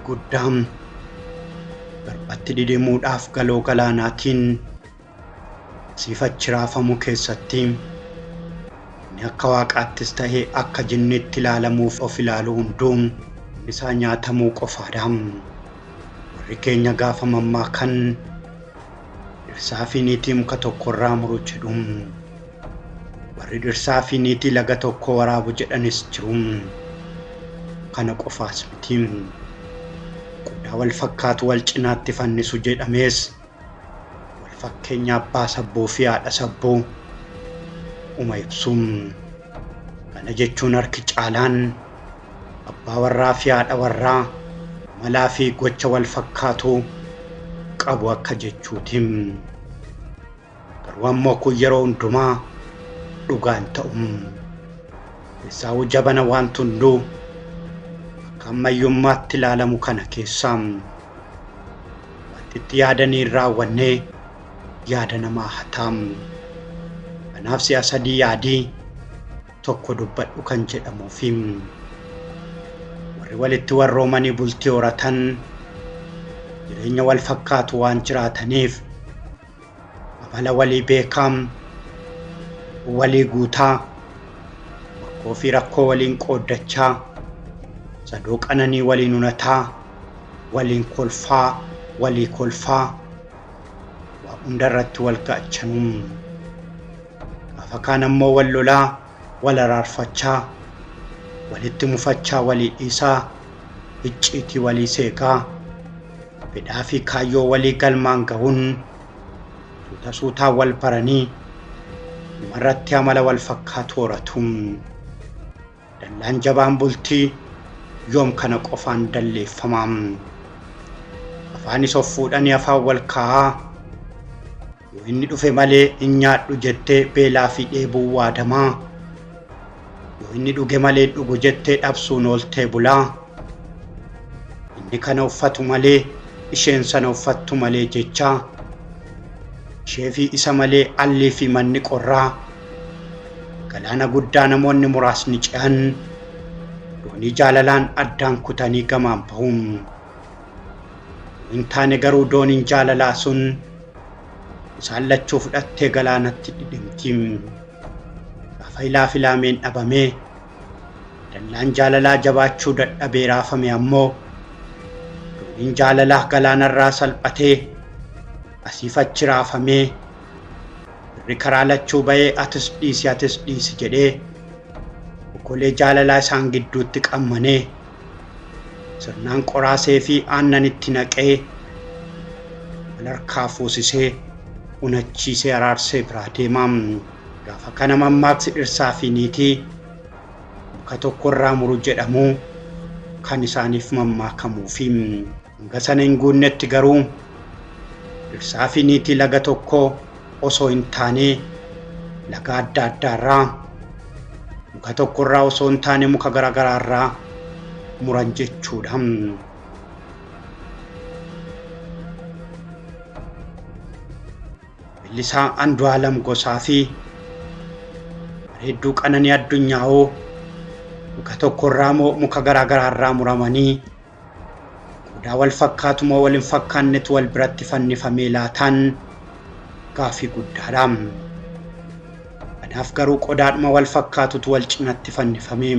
guddaan garbatti dideemuudhaaf galoo galaanaatiin siifachi raafamu keessatti inni akka waaqaattis ta'ee akka jinniitti ilaalamuuf of ilaaluu hunduu isaa nyaatamuu qofaadha. Warri keenya gaafa mammaakan dhirsaa fi niitii muka tokkorraa muru jedhu. Warri dhirsaa fi niitii laga tokko waraabu jedhanis jiru. Kana qofaas miti. Qodaa wal fakkaatu wal cinaatti fannisu jedhamees wal fakkeenya abbaa sabboo fi haadha sabboo ibsu. Kana jechuun harki caalaan abbaa warraa fi haadha warraa malaa fi gocha wal fakkaatu qabu akka jechuuti. Garuu ammoo kun yeroo hundumaa dhugaan ta'u. Isaa'u jabana waan hunduu akka ammayyummaatti ilaalamu kana keessaa wanti itti yaadanii raawwannee yaada namaa hataa. Kanaaf si'a sadii yaadii tokko dubbadhu kan jedhamuufi warri walitti warroomanii bultii horatan jireenya wal fakkaatu waan jiraataniif amala walii beekam walii guutaa rakkoo fi rakkoo waliin qooddachaa sadoo qananii waliin unataa waliin kolfaa walii kolfaa waa hundarratti wal ga'achanuu. Gaafa kaan ammoo wal lolaa wal araarfachaa walitti mufachaa walii dhiisaa icciitii walii seeqaa fedhaa fi kaayyoo walii galmaan ga'uun suutaa wal baranii marratti amala wal fakkaatu horatu. Dallaan jabaan bultii yoom kana qofaan dalleeffama. Afaanis of fuudhanii afaan wal kaa'aa yoo inni dhufe malee hin nyaadhu jettee beelaa fi dheebuu waadamaa. Yoo inni dhuge malee dhugu jettee dhabsuun ooltee bulaa. Inni kana uffatu malee isheen sana uffattu malee jechaa. Ishee fi isa malee allii fi manni qorraa. Galaana guddaa namoonni muraasni ce'an doonii jaalalaan addaan kutanii gamaan bahuun. Hin taane garuu dooniin jaalalaa sun isaan lachuu fudhattee galaanatti dhidhimti. Gaafa ilaa filaameen dhabamee dallaan jaalalaa jabaachuu dadhabee raafame ammoo dooniin jaalalaa galaanarraa salphatee asiifachi raafamee irri karaa lachuu ba'ee atis dhiisi jedhee okolee jaalalaa isaan gidduutti qammanee sirnaan qoraasee fi aannanitti naqee wal harkaa fuusisee unachiisee araarsee biraa deemaa. Gaafa kana mammaaksi dhirsaa fi niitii muka tokkorraa muru jedhamu kan isaaniif mammaakamuufi hanga sana hin guunnetti garuu dhirsaa fi niitii laga tokko osoo hin taane laga adda addaarraa muka tokkorraa osoo hin taane muka garagaraarraa muran jechuudha. Weellisaa Andu'aalam Gosaa fi Bareedduu Qananii Addunyaa'oo muka tokkorraa moo muka garagaraarraa muramanii qodaa wal fakkaatu moo wal hin fakkaannetu wal biratti fannifamee laataan gaaffii guddaadha. Kanaaf garuu qodaadhuma wal fakkaatutu wal cinatti fannifamee.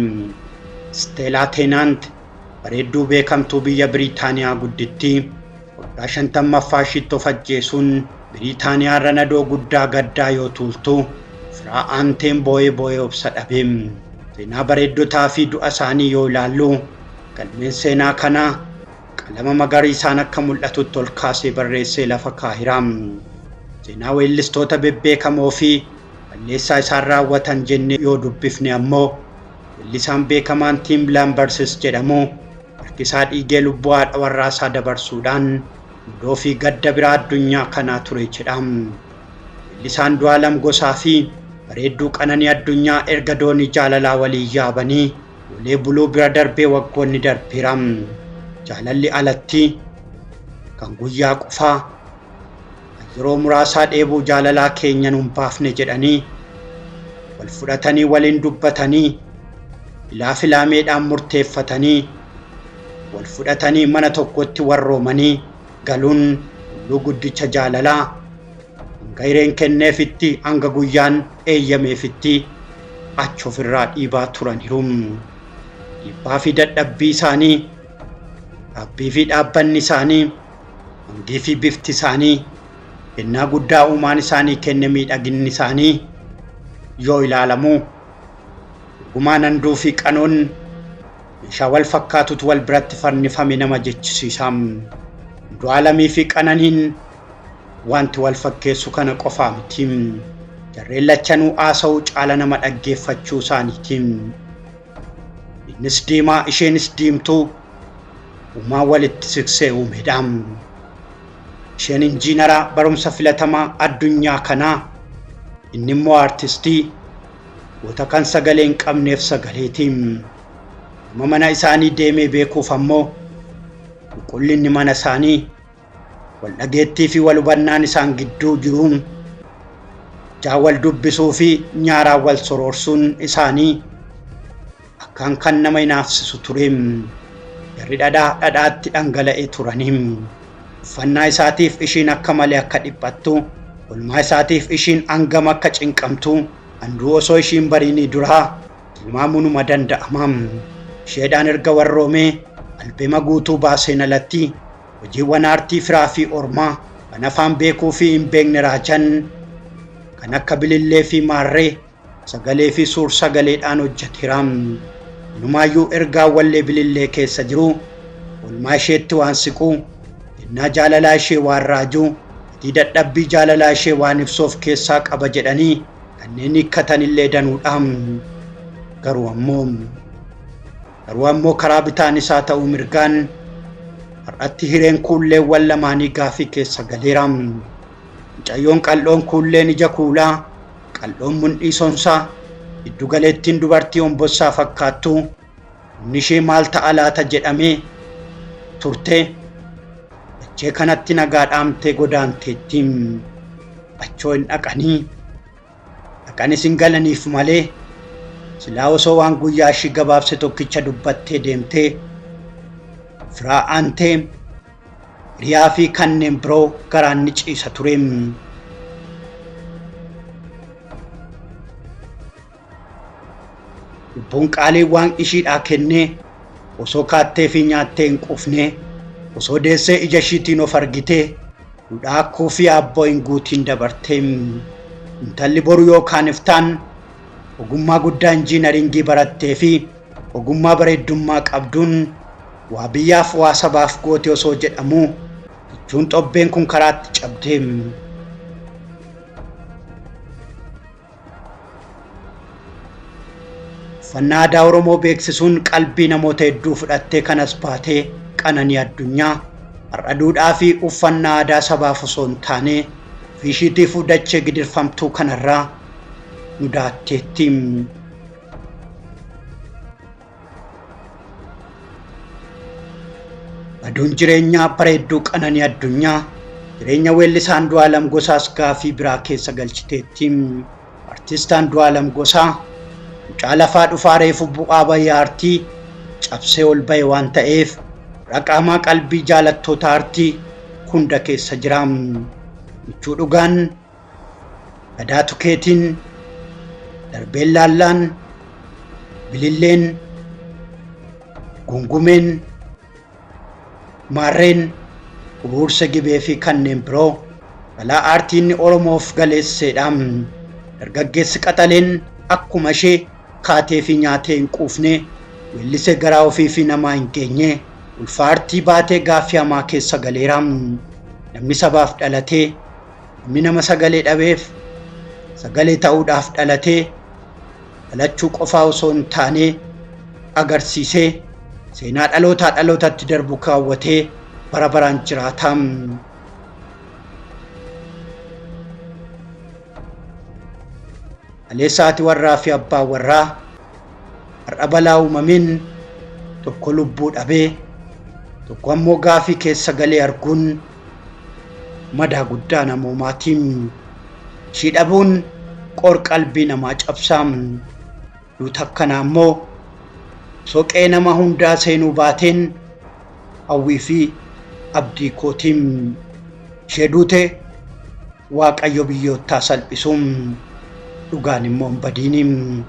Steelaa Teenaant bareedduu beekamtuu biyya Biriitaaniyaa guddittii waggaa 50ffaa ishiitti of ajjeesuun Biriitaaniyaa irra nadoo guddaa gaddaa yoo tuultu firaa aanteen boo'ee obsa dhabee. Seenaa bareeddotaa fi du'a isaanii yoo ilaallu galmeen seenaa kanaa qalama magariisaan akka mul'atutti ol kaasee barreessee lafa kaa'eera. Seenaa weellistoota bebbeekamoo fi balleessaa isaan raawwatan jennee yoo dubbifne ammoo weellisaan beekamaan Tiim Laambarsis jedhamu harkisaa dhiigee lubbuu haadha warraasaa dabarsuudhaan mudoo fi gadda biraa addunyaa kanaa ture jedha. Weellisaan Andu'aalam Gosaa fi Bareedduu Qananii Addunyaa erga doonii jaalalaa waliin yaabanii olee buluu bira darbee waggoonni darbeera. Jaalalli alatti kan guyyaa qofaa yeroo muraasaa dheebuu jaalalaa keenya nun baafne jedhanii wal fudhatanii waliin dubbatanii ilaa filaameedhaan murteeffatanii wal fudhatanii mana tokkotti warroomanii galuun hulluu guddicha jaalalaa hanga hireen kenneefitti hanga guyyaan eeyyameefitti achi ofirraa dhiibaa turaniiru. Dhiibbaa fi dadhabbii isaanii, dhaabbii fi dhaabbanni isaanii, hangii fi bifti isaanii, kennaa guddaa uumaan isaanii kenne miidhaginni isaanii yoo ilaalamu dhugumaan handuu fi qanoon meeshaa wal fakkaatutu wal biratti fannifame nama jechisiisa. Du'aalamii fi qananiin wanti wal fakkeessu kana qofaa miti. Jarreen lachanuu haasa'uu caala nama dhaggeeffachuu isaaniitiin. Innis diimaa isheenis diimtuu uumaan walitti siqsee uumedha. Isheen injiinara barumsa filatamaa addunyaa kanaa, inni immoo aartistii goota kan sagalee hin qabneef sagaleetiin. Nama mana isaanii deemee beekuuf ammoo qulqullinni mana isaanii, wal dhageettii fi wal hubannaan isaan gidduu jiruun wal dubbisuu fi nyaaraan wal soroorsuun isaanii akkaan kan nama hinaafsisu tureem. Jarri dhadhaatti dhangala'ee turaniim. Uffannaa isaatiif ishiin akka malee akka dhiphattu, olmaa isaatiif ishiin hangam akka cinqamtu handuu osoo ishiin bariinii duraa tilmaamuunuma danda'amaam. Isheedhaan erga warroomee albeema guutuu baaseen alatti hojiiwwan aartii firaa fi ormaa kan afaan beekuu fi hin beekne raajan kan akka bilillee fi maarree sagalee fi suur sagaleedhaan hojjeteeraam. Inumaayyuu ergaa wallee bilillee keessa jiru olmaa isheetti waan siquu, kennaa jaalalaa ishee waan raajuu, gatii dadhabbii jaalalaa ishee waan ibsuuf keessaa qaba jedhanii kanneen hiikkatanillee danuudhaam. Garuu ammoo karaa bitaan isaa ta'uu mirgaan har'atti hireen kuulleewwan lamaanii gaafii keessa galeeraam. Mucayyoon qal'oon kuulleen ija kuulaa, qal'oon mundhii sonsaa, giddu galeettiin dubartii hombossaa fakkaattu inni ishee maal ta'a laata jedhamee turte dachee kanatti nagaa dhaamtee godaanteettiin. Achoo hin dhaqanis hin galaniif malee silaa osoo waan guyyaa ishii gabaabse tokkicha dubbattee deemtee firaa aantee hiriyaa fi kanneen biroo garaan ni ciisa tureem. Lubbuun qaalii waan ishiidhaa kennee osoo kaattee fi nyaattee hin quufne, osoo deessee ija ishiitiin of argitee duudhaa akkoo fi abboo hin guutiin dabarteem. Intalli boru yookaan iftaan ogummaa guddaa injiinaringii barattee fi ogummaa bareeddummaa qabduun waa biyyaaf waa sabaaf goote osoo jedhamu jechuun xobbeen kun karaatti cabdeem. Uffannaa aadaa Oromoo beeksisuun qalbii namoota hedduu fudhattee kanas baatee Qananii Addunyaa har'a duudhaa fi uffannaa aadaa sabaaf osoo hin taane fiishiitiif dachee gidirfamtuu kanarraa nu daatteettiim. Aduun jireenyaa bareedduu Qananii Addunyaa jireenya weellisaa Andu'aalam Gosaas gaafii biraa keessa galchiteettiim. Artiist Andu'aalam Gosaa mucaa lafaa dhufaa reefu bu'aa bayyaa aartii cabsee ol ba'e waan ta'eef raqaamaa qalbii jaalattoota aartii hunda keessa jiraam. Michuu dhugaan, Gadaatu Keetiin, Darbeen Laallaan, Bililleen, Gungumeen, Maarreen, Uruursa Gibee fi kanneen biroo balaa aartiin Oromoof galeesseedhaam. Dargaggeessi Qaxaleen akkuma ishee kaatee fi nyaatee hin quufne, weellisee garaa ofii fi namaa hin geenye, ulfa aartii baatee gaaffii hamaa keessa galeeraam. Namni sabaaf dhalatee, namni nama sagalee dhabeef sagalee ta'uudhaaf dhalatee dhalachuu qofaa osoo hin taane agarsiisee seenaa dhalootaa dhalootatti darbu kaawwatee bara baraan jiraataam. Aleessaati warraa fi abbaa warraa har'a balaa uumameen tokko lubbuu dhabee tokko ammoo gaafii keessa galee arguun madaa guddaa namoomaatiin. Ishii dhabuun qor qalbii namaa cabsaam. Duuta akkanaa ammoo soqee nama hundaa seenuu baateen hawwii fi abdii kootiin ishee duute Waaqayyo biyyoottaa salphisuun dhugaan immoo hin badiin